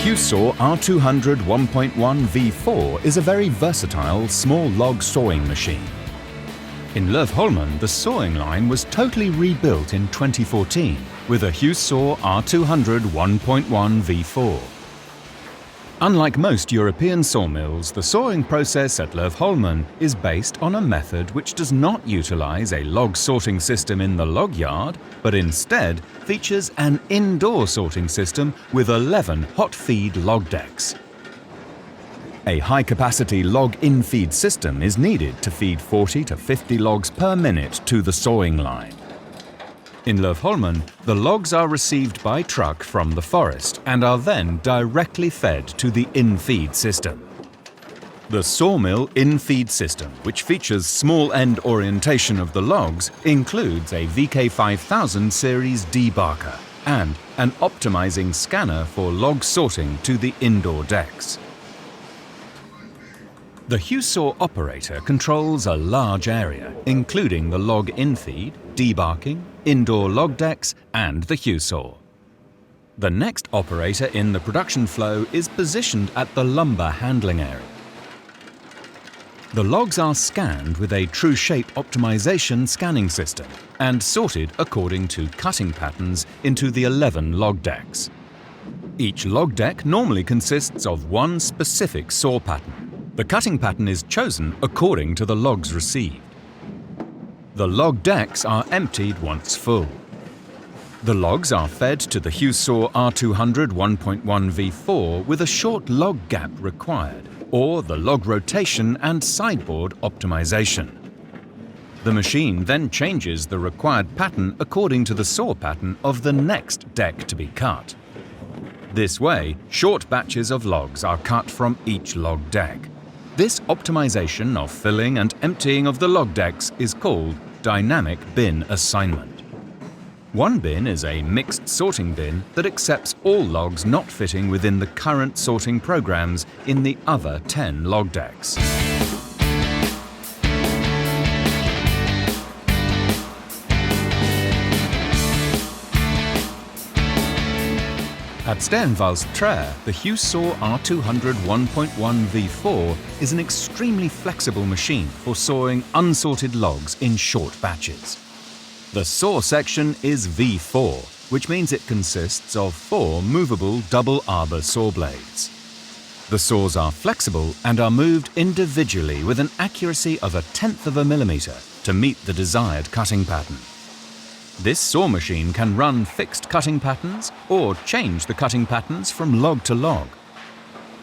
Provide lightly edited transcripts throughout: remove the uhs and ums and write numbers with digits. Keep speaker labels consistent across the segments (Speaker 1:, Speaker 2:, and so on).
Speaker 1: HewSaw R200 1.1 V4 is a very versatile small log sawing machine. In Lövholmen, the sawing line was totally rebuilt in 2014 with a HewSaw R200 1.1 V4. Unlike most European sawmills, the sawing process at Lövholmen is based on a method which does not utilize a log sorting system in the log yard, but instead features an indoor sorting system with 11 hot feed log decks. A high-capacity log in-feed system is needed to feed 40 to 50 logs per minute to the sawing line. In Lövholmen, the logs are received by truck from the forest and are then directly fed to the in-feed system. The sawmill in-feed system, which features small end orientation of the logs, includes a VK5000 series debarker and an optimizing scanner for log sorting to the indoor decks. The HewSaw operator controls a large area, including the log in-feed, debarking, indoor log decks, and the HewSaw. The next operator in the production flow is positioned at the lumber handling area. The logs are scanned with a true shape optimization scanning system and sorted according to cutting patterns into the 11 log decks. Each log deck normally consists of one specific saw pattern. The cutting pattern is chosen according to the logs received. The log decks are emptied once full. The logs are fed to the HewSaw R200 1.1 V4 with a short log gap required, or the log rotation and sideboard optimization. The machine then changes the required pattern according to the saw pattern of the next deck to be cut. This way, short batches of logs are cut from each log deck. This optimization of filling and emptying of the log decks is called dynamic bin assignment. One bin is a mixed sorting bin that accepts all logs not fitting within the current sorting programs in the other 10 log decks. At Stenvalls, the HewSaw R200 1.1 V4 is an extremely flexible machine for sawing unsorted logs in short batches. The saw section is V4, which means it consists of 4 movable double arbor saw blades. The saws are flexible and are moved individually with an accuracy of 1/10 of a millimeter to meet the desired cutting pattern. This saw machine can run fixed cutting patterns or change the cutting patterns from log to log.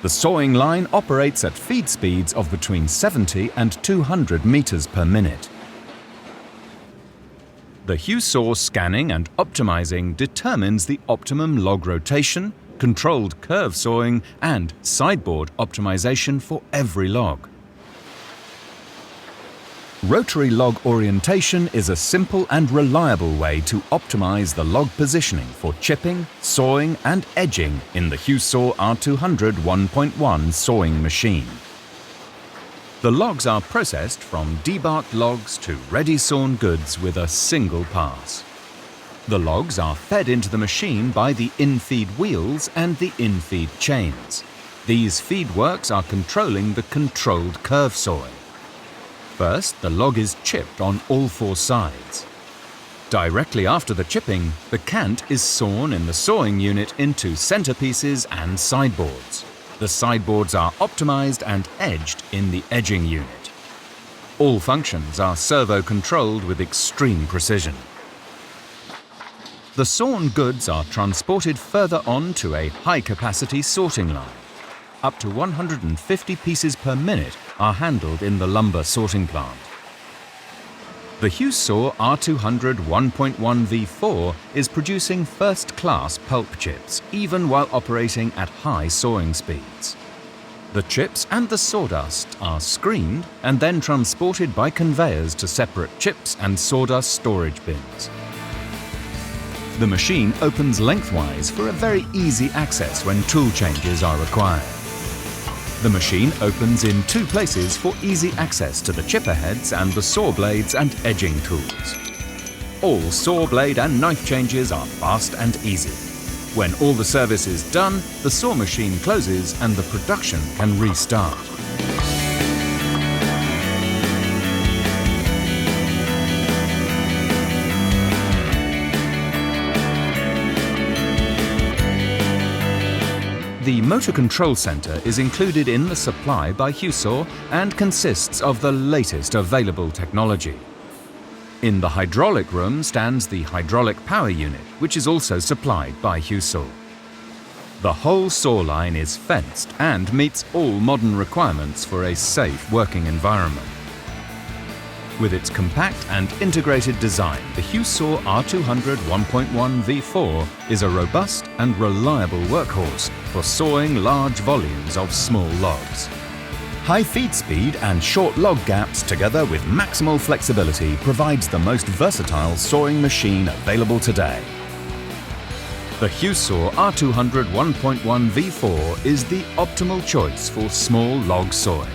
Speaker 1: The sawing line operates at feed speeds of between 70 and 200 meters per minute. The HewSaw scanning and optimizing determines the optimum log rotation, controlled curve sawing, and sideboard optimization for every log. Rotary log orientation is a simple and reliable way to optimize the log positioning for chipping, sawing, and edging in the HewSaw R200 1.1 sawing machine. The logs are processed from debarked logs to ready sawn goods with a single pass. The logs are fed into the machine by the in-feed wheels and the in-feed chains. These feed works are controlling the controlled curve sawing. First, the log is chipped on all 4 sides. Directly after the chipping, the cant is sawn in the sawing unit into centerpieces and sideboards. The sideboards are optimized and edged in the edging unit. All functions are servo-controlled with extreme precision. The sawn goods are transported further on to a high-capacity sorting line. Up to 150 pieces per minute are handled in the lumber sorting plant. The HewSaw R200 1.1 V4 is producing first-class pulp chips, even while operating at high sawing speeds. The chips and the sawdust are screened and then transported by conveyors to separate chips and sawdust storage bins. The machine opens lengthwise for a very easy access when tool changes are required. The machine opens in 2 places for easy access to the chipper heads and the saw blades and edging tools. All saw blade and knife changes are fast and easy. When all the service is done, the saw machine closes and the production can restart. The Motor Control Centre is included in the supply by HewSaw and consists of the latest available technology. In the hydraulic room stands the hydraulic power unit, which is also supplied by HewSaw. The whole saw line is fenced and meets all modern requirements for a safe working environment. With its compact and integrated design, the HewSaw R200 1.1 V4 is a robust and reliable workhorse for sawing large volumes of small logs. High feed speed and short log gaps together with maximal flexibility provides the most versatile sawing machine available today. The HewSaw R200 1.1 V4 is the optimal choice for small log sawing.